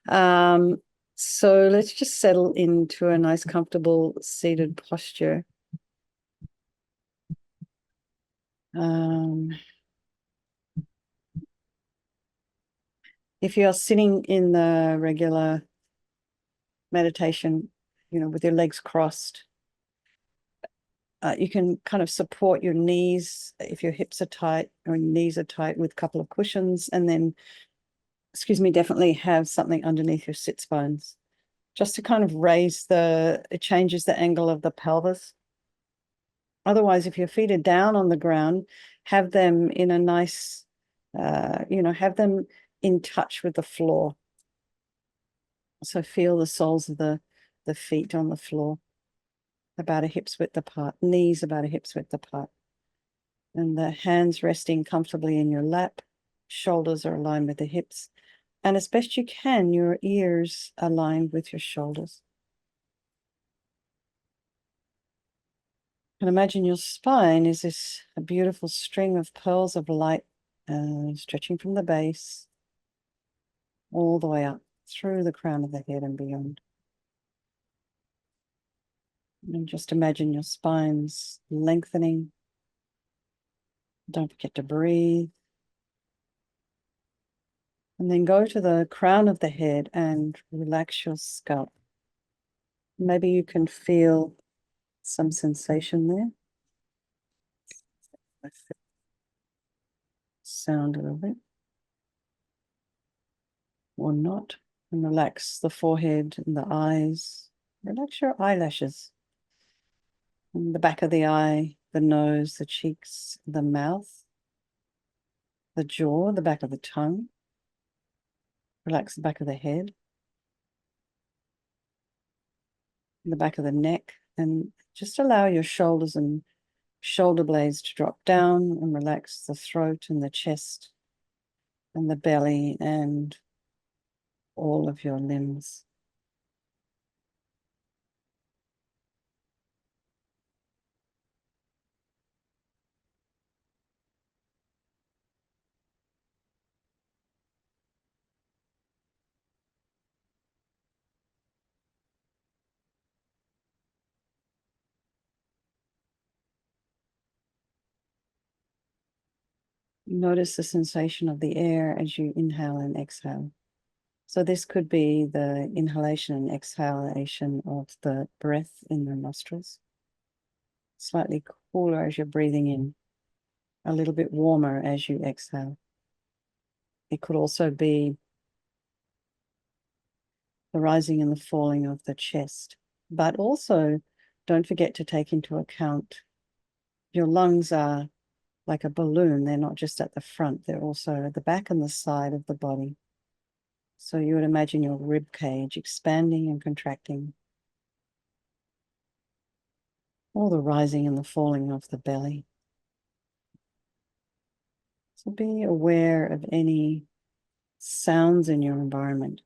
Um, so let's just settle into a nice, comfortable seated posture. If you're sitting in the regular meditation, with your legs crossed, you can kind of support your knees if your hips are tight or your knees are tight with a couple of cushions, and then, definitely have something underneath your sit bones, just to kind of it changes the angle of the pelvis. Otherwise, if your feet are down on the ground, have them in a nice, have them in touch with the floor. So feel the soles of the feet on the floor, about a hip's width apart, knees about a hip's width apart, and the hands resting comfortably in your lap, shoulders are aligned with the hips, and as best you can, your ears aligned with your shoulders. And imagine your spine is a beautiful string of pearls of light, stretching from the base all the way up through the crown of the head and beyond. And just imagine your spine's lengthening. Don't forget to breathe. And then go to the crown of the head and relax your scalp. Maybe you can feel some sensation there. Sound a little bit. Or not. And relax the forehead and the eyes. Relax your eyelashes. And the back of the eye, the nose, the cheeks, the mouth, the jaw, the back of the tongue. Relax the back of the head, the back of the neck, and just allow your shoulders and shoulder blades to drop down, and relax the throat and the chest and the belly and all of your limbs. Notice the sensation of the air as you inhale and exhale. So this could be the inhalation and exhalation of the breath in the nostrils. Slightly cooler as you're breathing in, a little bit warmer as you exhale. It could also be the rising and the falling of the chest. But also, don't forget to take into account your lungs are like a balloon. They're not just at the front, they're also at the back and the side of the body. So you would imagine your rib cage expanding and contracting, or the rising and the falling of the belly. So be aware of any sounds in your environment,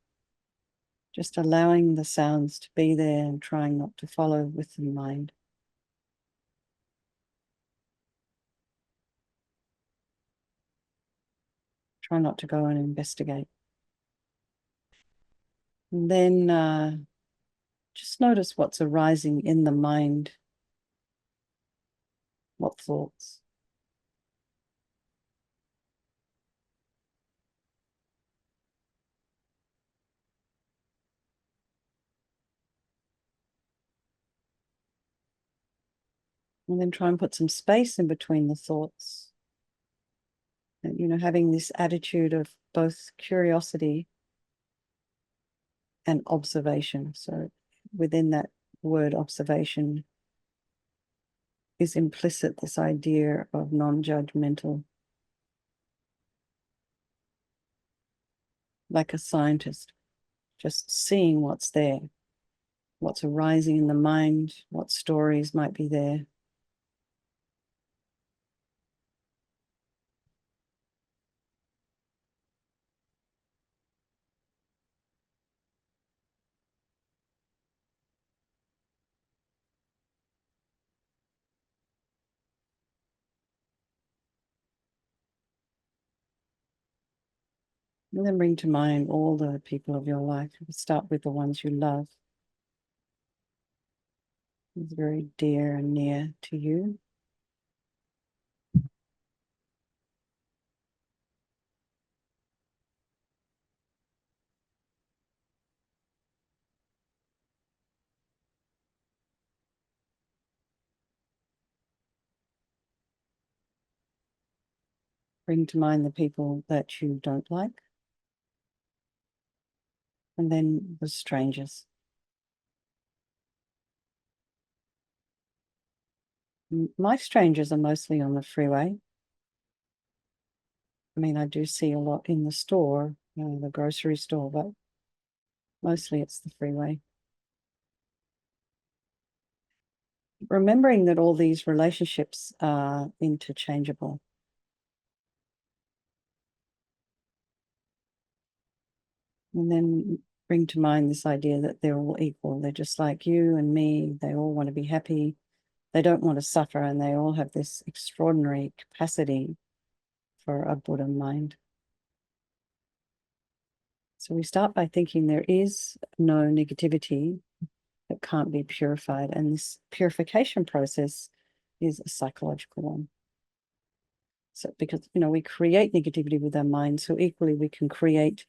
just allowing the sounds to be there and trying not to follow with the mind. Try not to go and investigate. And then just notice what's arising in the mind. What thoughts? And then try and put some space in between the thoughts. And, having this attitude of both curiosity and observation. So within that word observation is implicit this idea of non-judgmental, like a scientist, just seeing what's there, what's arising in the mind, what stories might be there. And then bring to mind all the people of your life. Start with the ones you love. It's very dear and near to you. Bring to mind the people that you don't like. And then the strangers. My strangers are mostly on the freeway. I mean, I do see a lot in the store, the grocery store, but mostly it's the freeway. Remembering that all these relationships are interchangeable. And then bring to mind this idea that they're all equal. They're just like you and me. They all want to be happy. They don't want to suffer, and they all have this extraordinary capacity for a Buddha mind. So we start by thinking there is no negativity that can't be purified, and this purification process is a psychological one. So because, we create negativity with our mind, so equally we can create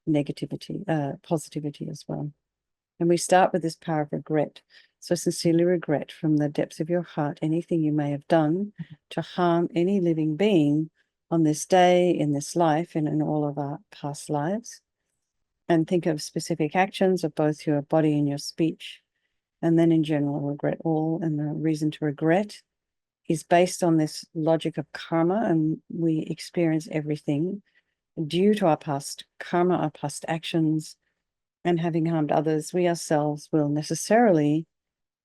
negativity, positivity as well. And we start with this power of regret. So sincerely regret from the depths of your heart anything you may have done to harm any living being on this day, in this life, and in all of our past lives. And think of specific actions of both your body and your speech. And then in general, regret all. And the reason to regret is based on this logic of karma, and we experience everything due to our past karma, our past actions, and having harmed others, we ourselves will necessarily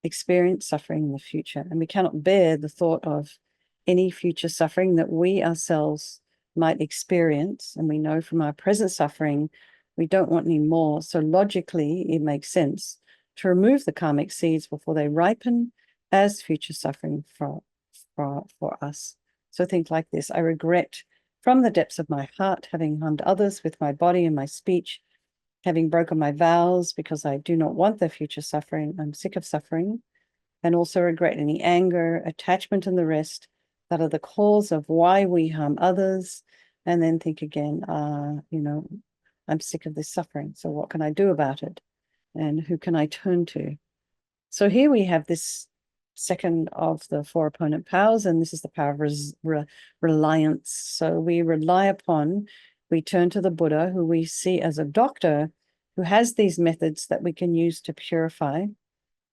experience suffering in the future. And we cannot bear the thought of any future suffering that we ourselves might experience. And we know from our present suffering, we don't want any more. So logically, it makes sense to remove the karmic seeds before they ripen as future suffering for us. So think like this: I regret from the depths of my heart having harmed others with my body and my speech, having broken my vows because I do not want their future suffering. I'm sick of suffering, and also regret any anger, attachment, and the rest that are the cause of why we harm others. And then think again, I'm sick of this suffering. So what can I do about it? And who can I turn to? So here we have this second of the four opponent powers, and this is the power of reliance. So we rely upon, we turn to the Buddha, who we see as a doctor who has these methods that we can use to purify.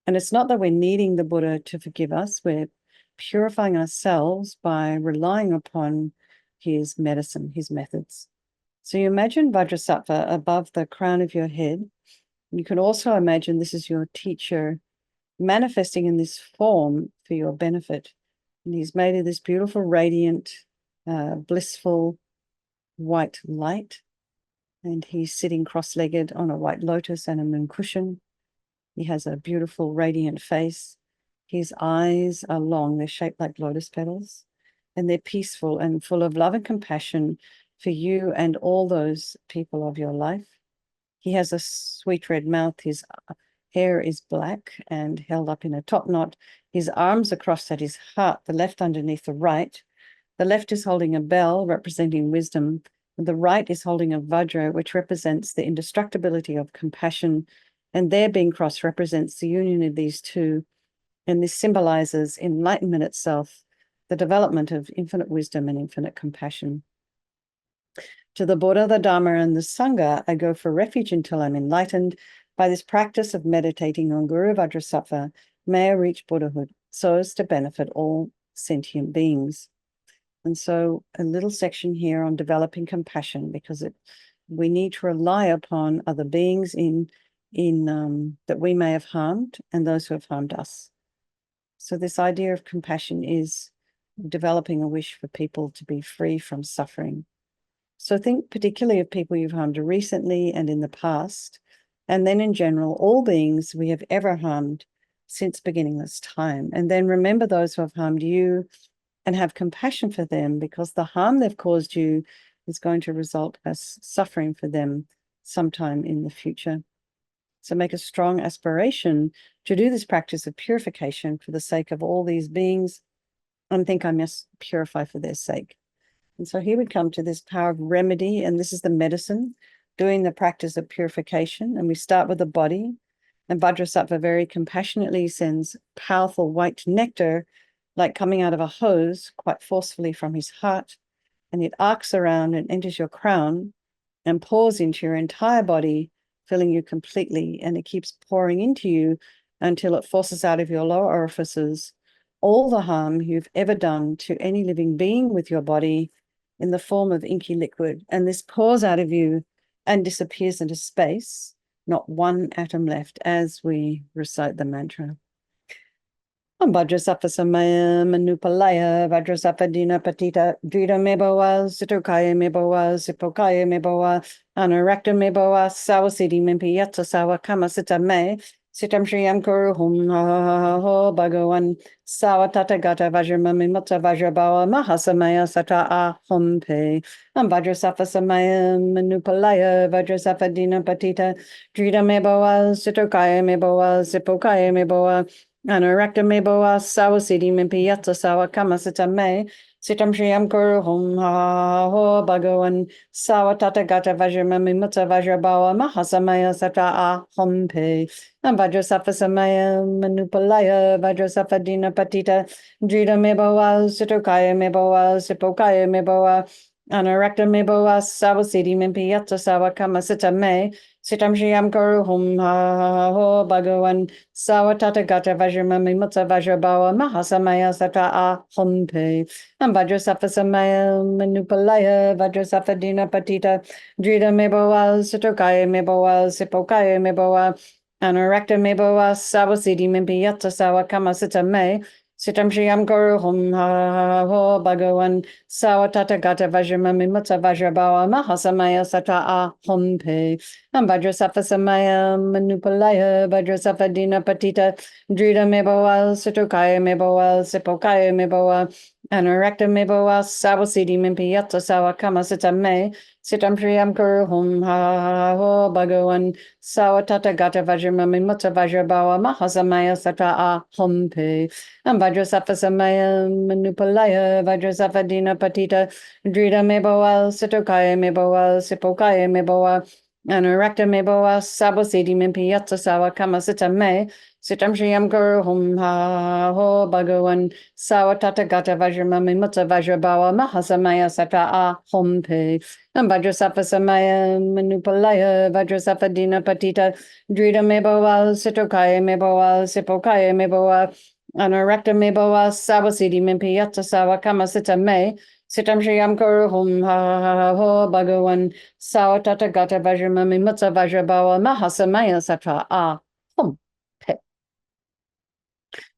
And it's not that we're needing the Buddha to forgive us, we're purifying ourselves by relying upon his medicine, his methods. So you imagine Vajrasattva above the crown of your head. You can also imagine this is your teacher manifesting in this form for your benefit. And he's made of this beautiful, radiant, blissful white light. And he's sitting cross-legged on a white lotus and a moon cushion. He has a beautiful, radiant face. His eyes are long, they're shaped like lotus petals, and they're peaceful and full of love and compassion for you and all those people of your life. He has a sweet red mouth. His hair is black and held up in a top knot. His arms are crossed at his heart, the left underneath the right. The left is holding a bell representing wisdom, and the right is holding a vajra, which represents the indestructibility of compassion. And their being crossed represents the union of these two. And this symbolizes enlightenment itself, the development of infinite wisdom and infinite compassion. To the Buddha, the Dharma, and the Sangha, I go for refuge until I'm enlightened. By this practice of meditating on Guru Vajrasattva, may I reach Buddhahood so as to benefit all sentient beings. And so a little section here on developing compassion, because we need to rely upon other beings in that we may have harmed and those who have harmed us. So this idea of compassion is developing a wish for people to be free from suffering. So think particularly of people you've harmed recently and in the past, and then in general, all beings we have ever harmed since beginningless time. And then remember those who have harmed you and have compassion for them, because the harm they've caused you is going to result as suffering for them sometime in the future. So make a strong aspiration to do this practice of purification for the sake of all these beings, and think I must purify for their sake. And so here we come to this power of remedy, and this is the medicine, doing the practice of purification. And we start with the body, and Vajrasattva very compassionately sends powerful white nectar, like coming out of a hose, quite forcefully from his heart, and it arcs around and enters your crown and pours into your entire body, filling you completely, and it keeps pouring into you until it forces out of your lower orifices all the harm you've ever done to any living being with your body in the form of inky liquid. And this pours out of you and disappears into space, not one atom left, as we recite the mantra. Vajrasattva samaya manupalaya, Vajrasattva dina patita, Drita meboa, Sitokaya meboa, Sipokaya meboa, Anarakta meboa, Sawasiti mimpi yatsa sawa kama sita me, Sitam Shriyam Kuru Hum Ho Bhagavan Sawa Tata Gata Vajramami Mutta Vajrabawa Mahasamaya Sata Ahum Pe Vajrasattva Samaya Manupalaya Vajrasattva Dina Patita Drita Meboa Sitokaya Meboa Sipokaya Meboa Anarakta Meboa Sawasiti Mimpi Yatsa Sawa Kama Sita Me Sitam Shriyam Kuru Hum Ho Bhagavan Sawa Tata Gata Vajramami Mutta Vajrabawa Mahasamaya Sata Ahum Pe Vajrasattva samaya manupalaya, Vajrasattva dina patita, Drita meboa, Sitokaya meboa, Sipokaya meboa, Anarakta meboa, Sawasiti mimpi yatsa sawa kama sita me, Sitam Shriyam Kuru Hum Ho Bhagavan Sawa Tata Gata Vajramami Mutta Vajrabawa Mahasamaya Sata Ahum Pe Vajrasattva samaya manupalaya, Vajrasattva dina patita, Drita meboa, Sitokaya meboa, Sipokaya meboa, Anarakta meboa, Sawasiti mimpi yatsa sawa kama sita me, Sitam Shriyam Kuru Hum Ho Bhagavan Sawa Tata Gata Vajramami Mutta Vajrabawa Mahasamaya Sata Ahum Pe Vajrasattva samaya manupalaya, Vajrasattva dina patita, Drita meboa, Sitokaya meboa, Sipokaya meboa, Anarakta meboa, Sawasiti mimpi yatsa sawa kama sita me, Sitam Shriyam Kuru Hum Ho Bhagavan Sawa Tata Gata Vajramami Mutta Vajrabawa Mahasamaya Sata Ahum Pe Vajrasattva samaya manupalaya, Vajrasattva dina patita, Drita meboa, Sitokaya meboa, Sipokaya meboa, Anarakta meboa, Sawasiti mimpi yatsa sawa kama sita me, Sitam Shriyam Kuru Hum Ho Bhagavan Sawa Tata Gata Vajramami Mutta Vajrabawa Mahasamaya Sata Ahum Pe Vajrasattva samaya manupalaya, Vajrasattva dina patita, Drita meboa, Sitokaya meboa, Sipokaya meboa, Anarakta meboa, Sawasiti mimpi yatsa sawa kama sita me, Sitam Shriyam Kuru Hum Ho Bhagavan Sawa Tata Gata Vajramami Mutta Vajrabawa Mahasamaya Sata Ahum Pe.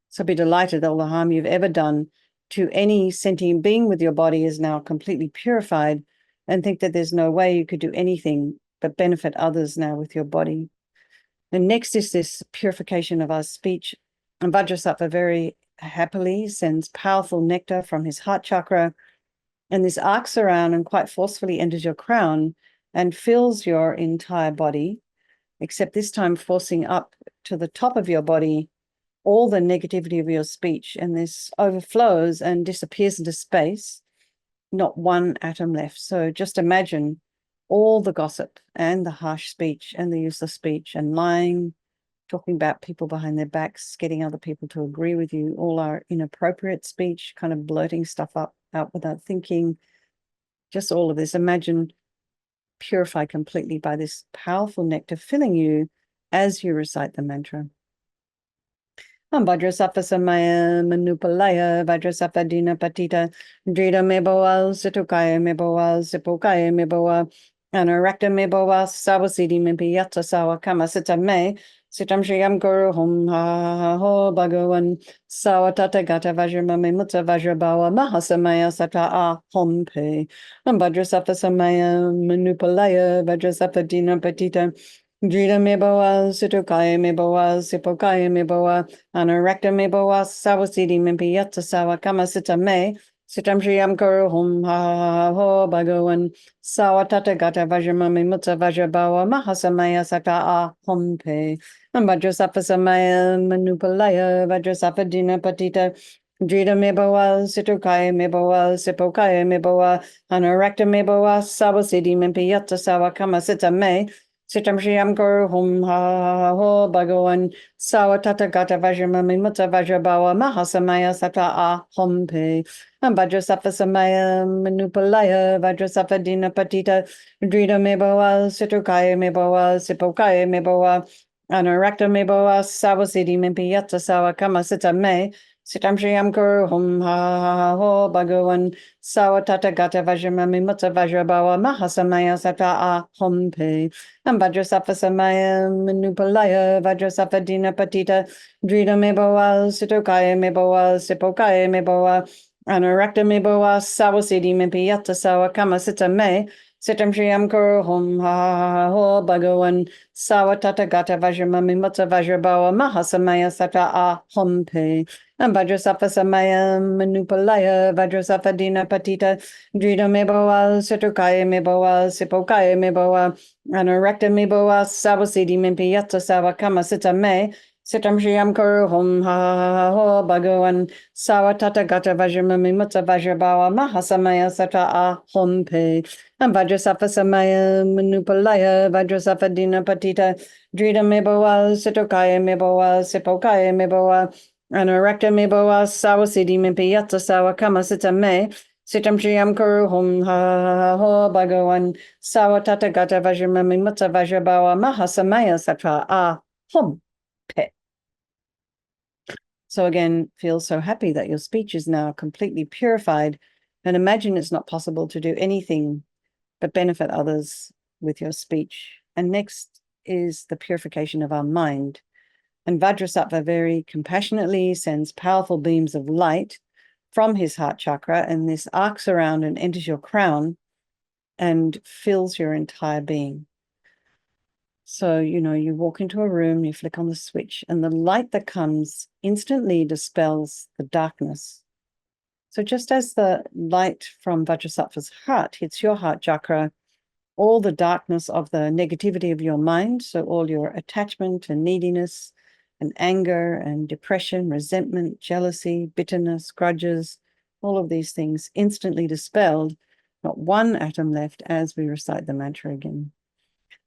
So be delighted all the harm you've ever done to any sentient being with your body is now completely purified, and think that there's no way you could do anything but benefit others now with your body. And next is this purification of our speech. And Vajrasattva very happily sends powerful nectar from his heart chakra, and this arcs around and quite forcefully enters your crown and fills your entire body, except this time forcing up to the top of your body all the negativity of your speech, and this overflows and disappears into space, not one atom left. So just imagine all the gossip and the harsh speech and the useless speech and lying, talking about people behind their backs, getting other people to agree with you, all our inappropriate speech, kind of blurting stuff out without thinking, just all of this. Imagine purified completely by this powerful nectar filling you as you recite the mantra. Vajrasattva samaya manupalaya, Vajrasattva dina patita, Drita meboa, Sitokaya meboa, Sipokaya meboa, Anarakta meboa, Sawasiti mimpi yatsa sawa kama sita me, Sitam Shriyam Kuru Hum Ho Bhagavan Sawa Tata Gata Vajramami Mutta Vajrabawa Mahasamaya Sata Ahum Pe Vajrasattva samaya manupalaya, Vajrasattva dina patita, Drita meboa, Sitokaya meboa, Sipokaya meboa, Anarakta meboa, Sawasiti mimpi yatsa sawa kama sita me, Sitam Shriam Kuru Hum Ha Ho Bhagavan Sawatata Gata Vajramami Mutta Vajrabawa Mahasamaya Saka A Hum Pe Vajrasafa Samaya Manupalaya Vajrasafa Dina Patita Drita Mebawa Situkaya Mebawa Sipokaya Mebawa Anarakta Mebawa Sawasidi Mimpiyata Sawa Kama Sita Me Sitam Shriam Kuru Hum Ha Ho Bhagavan Sawatata Gata Vajramami Mutta Vajrabawa Mahasamaya Saka A Hum Pe Vajrasafa Samaya Manupalaya Vajrasafa Dina Patita Drita Mebawa Situkaya Mebawa Sipokaya Mebawa Anarakta Mebawa Sawasidi Mimpiyata Sawa Kama Sita Me Sitam Shriam Kuru Hum Ha Ho Bhagavan Sawatata Gata Vajramami Mutta Vajrabawa Mahasamaya Sata A Hum Pe Vajrasafa Samaya Manupalaya Vajrasafa Dina Patita Drita Mebawa Situkaya Mebawa Sipokaya Mebawa Anarakta Mebawa Sawasidi Mimpiyata Sawa Kama Sita Me Sitam Shriam Kuru Hum Ha Ho Bhagavan Sawatata Gata Vajramami Mutta Vajrabawa Mahasamaya Sata A Hum Pe Vajrasafa Samaya Manupalaya Vajrasafa Dina Patita Drita Mebawa Situkaya Mebawa Sipokaya Mebawa Anarakta Mebawa Sawasidi Mimpiyata Sawa Kama Sita Me Sitam Shriam Kuru Hum Ha Ho Bhagavan Sawatata Gata Vajramami Mutta Vajrabawa Mahasamaya Sata A Hum Pe Vajrasafa Samaya Manupalaya Vajrasafa Dina Patita Drita Mebawa Situkaya Mebawa Sipokaya Mebawa Anarakta Mebawa Sawasidi Mimpiyata Sawa Kama Sita Me Sitam Shriam Kuru Hum Ha Ho Bhagavan Sawatata Gata Vajramami Mutta Vajrabawa Mahasamaya Sata A Hum Pe. So again, feel so happy that your speech is now completely purified, and imagine it's not possible to do anything but benefit others with your speech. And next is the purification of our mind. And Vajrasattva very compassionately sends powerful beams of light from his heart chakra, and this arcs around and enters your crown and fills your entire being. So, you walk into a room, you flick on the switch, and the light that comes instantly dispels the darkness. So just as the light from Vajrasattva's heart hits your heart chakra, all the darkness of the negativity of your mind, so all your attachment and neediness and anger and depression, resentment, jealousy, bitterness, grudges, all of these things instantly dispelled, not one atom left as we recite the mantra again.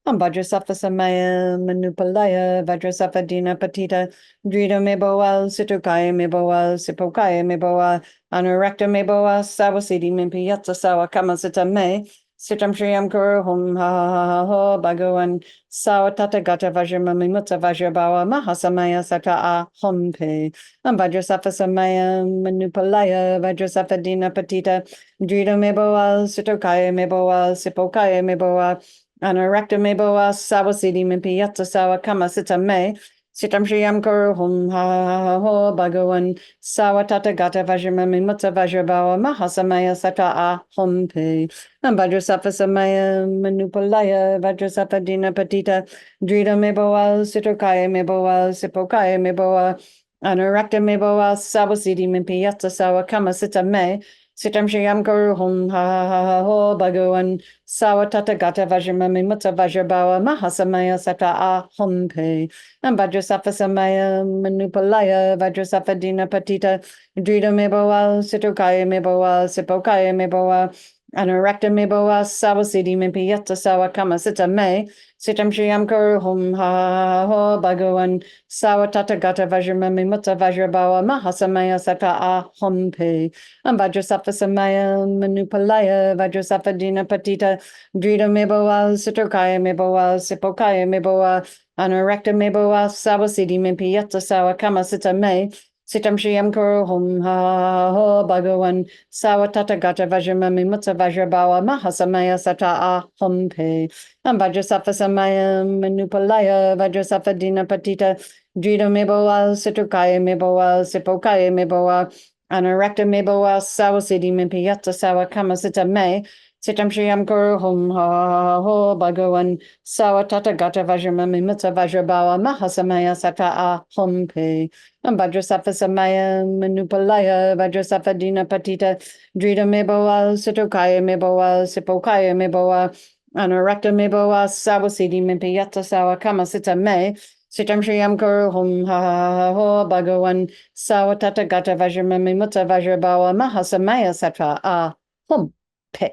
Vajrasattva Samaya Manupalaya Vajrasattva Dina Patita Drita Meboa Situkaya Meboa Sipokaya Meboa Anurakta Meboa Sawasidi Mimpiyatsa Sawa Kamasita Me Sitam Shriam Kuru Hum Ha Ho Bhagavan Sawatata Gata Vajramami Mutta Vajrabawa Mahasamaya Saka A Hum Pe Vajrasattva Samaya Manupalaya Vajrasattva Dina Patita Drita Meboa Situkaya Meboa Sipokaya Meboa Anarakta Meboa Sawasidi Mimpiyatsa Sawa Kama Sita Me Sitam Shriam Kuru Hum Ha Ho Bhagavan Sawatata Gata Vajramami Mutta Vajrabawa Mahasamaya Sata A Hum Pe Vajrasattva Samaya Manupalaya Vajrasattva Dina Patita Drita Meboa Situkaya Meboa Sipokaya Meboa Anarakta Meboa Sawasidi Mimpiyatsa Sawa Kama Sita Me Sitam Shriam Kuru Hum Ha Ho Bhagavan Sawatata Gata Vajramami Mutta Vajrabawa Mahasamaya Sata A Hum Pe Vajrasattva Samaya Manupalaya Vajrasattva Dina Patita Drita Meboa Situkaya Meboa Sipokaya Meboa Anarakta Meboa Sawasidi Mimpiyatsa Sawa Kama Sita Me Sitam Shriam Kuru Hum Ha Ho Bhagavan Sawatata Gata Vajramami Mutta Vajrabawa Mahasamaya Sata A Hum Pe Vajrasattva Samaya Manupalaya Vajrasattva Dina Patita Drita Meboa Situkaya Meboa Sipokaya Meboa Anarakta Meboa Sawasidi Mimpiyatsa Sawa Kama Sita Me Sitam Shriam Kuru Hum Ha Ho Bhagavan Sawatata Gata Vajramami Mutta Vajrabawa Mahasamaya Sata A Hum Pe Vajrasattva Samaya Manupalaya Vajrasattva Dina Patita Drita Meboa Situkaya Meboa Sipokaya Meboa Anarakta Meboa Sawasidi Mimpiyatsa Sawa Kama Sita Me Sitam Shriyam Guru Hum Ha Ho Bhagavan Sawatata Gata Vajramami Mutta Vajrabawa Mahasamaya Sata A Hum Pe Vajrasafa Samaya Manupalaya Vajrasafa Dina Patita Drita Meboa Sitokaya Meboa Sipokaya Meboa Anarakta Meboa Sawasidi Mimpiyata Sawa Kama Sita Me Sitam Shriyam Guru Hum Ha Ho Bhagavan Sawatata Gata Vajramami Mutta Vajrabawa Mahasamaya Sata A Hum Pe.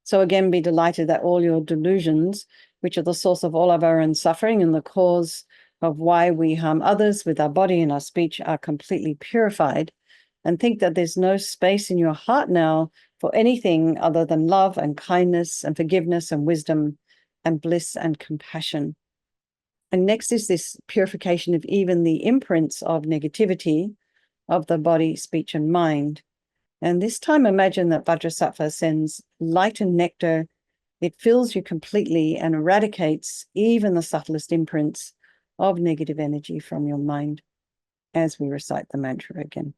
So again, be delighted that all your delusions, which are the source of all of our own suffering and the cause of why we harm others with our body and our speech, are completely purified. And think that there's no space in your heart now for anything other than love and kindness and forgiveness and wisdom and bliss and compassion. And next is this purification of even the imprints of negativity of the body, speech, and mind. And this time, imagine that Vajrasattva sends light and nectar. It fills you completely and eradicates even the subtlest imprints of negative energy from your mind as we recite the mantra again.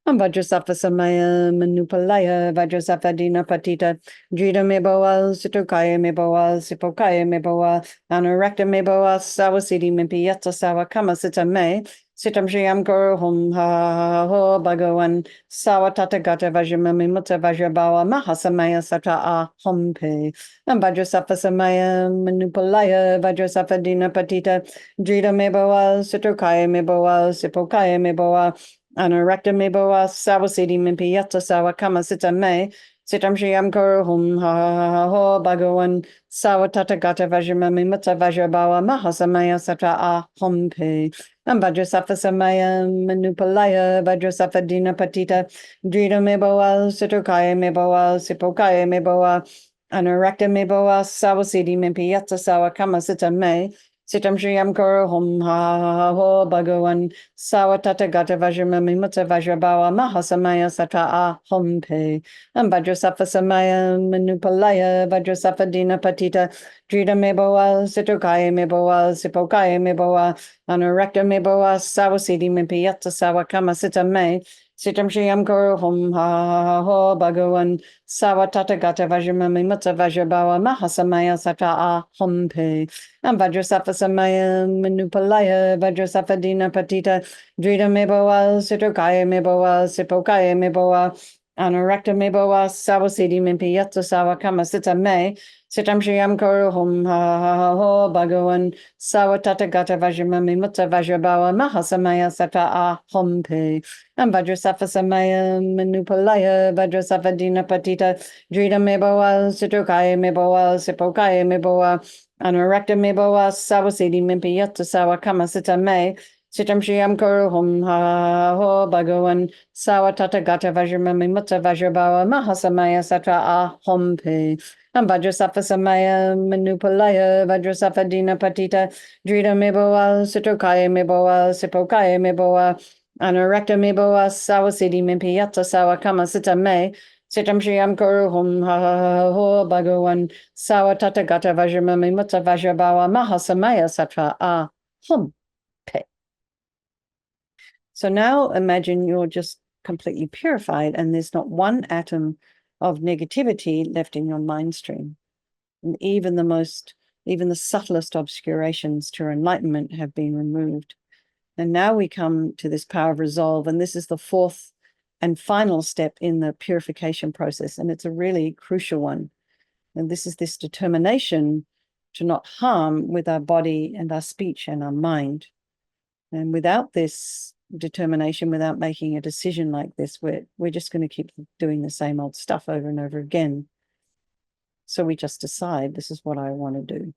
Vajrasattva Samaya Manupalaya Vajrasattva Dina Patita Drita Meboa Sitokaya Meboa Sipokaya Meboa Anarakta Meboa Sawasidi Mimpiyata Sawa Kama Sita Me Sitam Shriyam Guru Hum Ha Ho Bhagavan Sawatata Gata Vajramami Mutta Vajrabawa Mahasamaya Sata A Hum Pe Vajrasattva Samaya Manupalaya Vajrasattva Dina Patita Drita Meboa Sitokaya Meboa Sipokaya Meboa Anarakta Meboa Sawasidi Mimpiyata Sawa Kama Sita Me Sitam Shriyam Guru Hum Ha Ho Bhagavan Sawatata Gata Vajramami Mutta Vajrabawa Mahasamaya Sata A Hum Pe Vajrasattva Samaya Manupalaya Vajrasattva Dina Patita Drita Meboa Sitokaya Meboa Sipokaya Meboa Anarakta Meboa Sawasidi Mimpiyata Sawa Kama Sita Me Sitam Shriyam Guru Hum Ha Ho Bhagavan Sawatata Gata Vajramami Mutta Vajrabawa Mahasamaya Sata A Hum Pe Vajrasattva Samaya Manupalaya Vajrasattva Dina Patita Drita Meboa Sitokaya Meboa Sipokaya Meboa Anarakta Meboa Sawasidi Mimpiyata Sawa Kama Sita Me Sitam Shriyam Guru Hum Ha Ho Bhagavan Sawatata Gata Vajramami Mutta Vajrabawa Mahasamaya Sata A Hum Pe Vajrasattva Samaya Manupalaya Vajrasattva Dina Patita Drita Meboa Sitokaya Meboa Sipokaya Meboa Anarakta Meboa Sawasidi Mimpiyata Sawa Kama Sita Me Sitam Shriyam Guru Hum Ha Ho Bhagavan Sawatata Gata Vajramami Mutta Vajrabawa Mahasamaya Sata A Hum Pe Vajrasattva Samaya Manupalaya Vajrasattva Dina Patita Drita Meboa Sitokaya Meboa Sipokaya Meboa Anarakta Meboa Sawasidi Mimpiyata Sawa Kama Sita Me Sitam Shriyam Guru Hum Ha Ho Bhagavan Sawatata Gata Vajramami Mutta Vajrabawa Mahasamaya Sata A Hum Pe Vajrasattva Samaya Manupalaya Vajrasattva Dina Patita Drita Meboa Sitokaya Meboa Sipokaya Meboa Anarakta Meboa Sawasidi Mimpiyata Sawa Kama Sita Me Sitam Shriyam Guru Hum Ha Ho Bhagavan Sawatata Gata Vajramami Mutta Vajrabawa Mahasamaya Sata A Hum Pe. So now imagine you're just completely purified and there's not one atom of negativity left in your mind stream. And even the subtlest obscurations to enlightenment have been removed. And now we come to this power of resolve, and this is the fourth and final step in the purification process, and it's a really crucial one. And this is this determination to not harm with our body and our speech and our mind. And without this determination, without making a decision like this, we're just going to keep doing the same old stuff over and over again. So we just decide, this is what I want to do.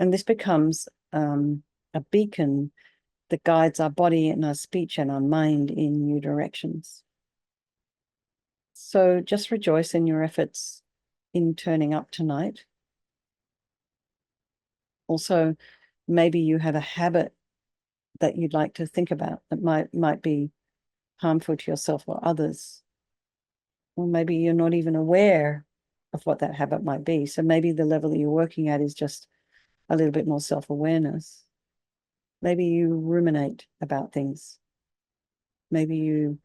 And this becomes a beacon that guides our body and our speech and our mind in new directions. So just rejoice in your efforts in turning up tonight. Also, maybe you have a habit that you'd like to think about that might be harmful to yourself or others. Or maybe you're not even aware of what that habit might be. So maybe the level that you're working at is just a little bit more self-awareness. Maybe you ruminate about things. Maybe you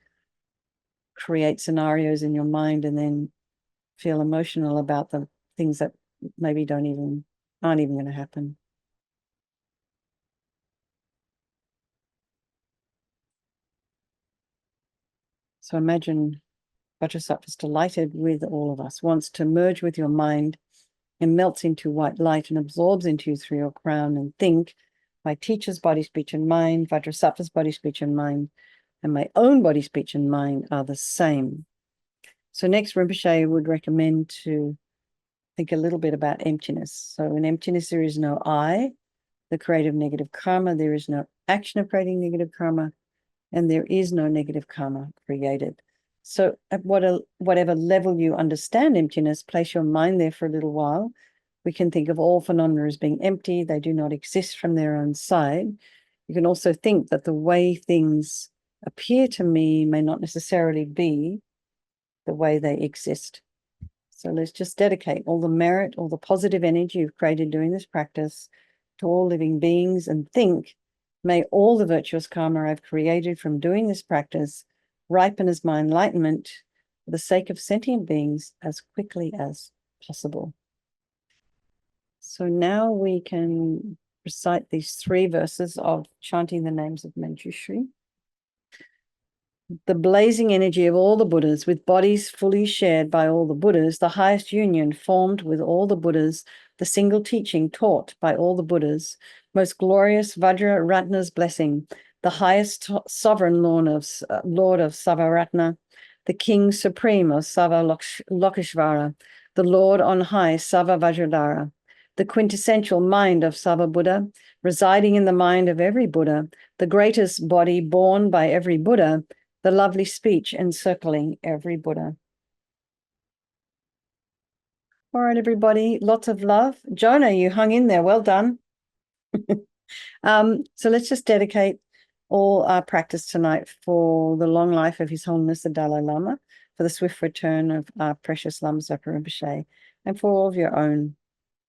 create scenarios in your mind and then feel emotional about the things that maybe aren't even going to happen. So imagine Vajrasattva is delighted with all of us, wants to merge with your mind and melts into white light and absorbs into you through your crown, and think, my teacher's body, speech, and mind, Vajrasattva's body, speech, and mind, and my own body, speech, and mind are the same. So next, Rinpoche would recommend to think a little bit about emptiness. So in emptiness, there is no I, the creative negative karma. There is no action of creating negative karma, and there is no negative karma created. So at whatever level you understand emptiness, place your mind there for a little while. We can think of all phenomena as being empty. They do not exist from their own side. You can also think that the way things appear to me may not necessarily be the way they exist. So let's just dedicate all the merit, all the positive energy you've created doing this practice to all living beings, and think, may all the virtuous karma I've created from doing this practice ripen as my enlightenment for the sake of sentient beings as quickly as possible. So now we can recite these 3 verses of chanting the names of Manjushri. The blazing energy of all the Buddhas, with bodies fully shared by all the Buddhas, the highest union formed with all the Buddhas, the single teaching taught by all the Buddhas, most glorious Vajra Ratna's blessing, the highest sovereign Lord of Savaratna, the King Supreme of Sava Lokeshvara, the Lord on high Sava Vajradhara, the quintessential mind of Sava Buddha, residing in the mind of every Buddha, the greatest body born by every Buddha, the lovely speech encircling every Buddha. All right, everybody, lots of love. Jonah, you hung in there. Well done. So let's just dedicate all our practice tonight for the long life of His Holiness the Dalai Lama, for the swift return of our precious Lama Zopa Rinpoche, and for all of your own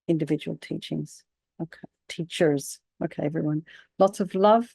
individual teachings. Okay, teachers. Okay, everyone. Lots of love.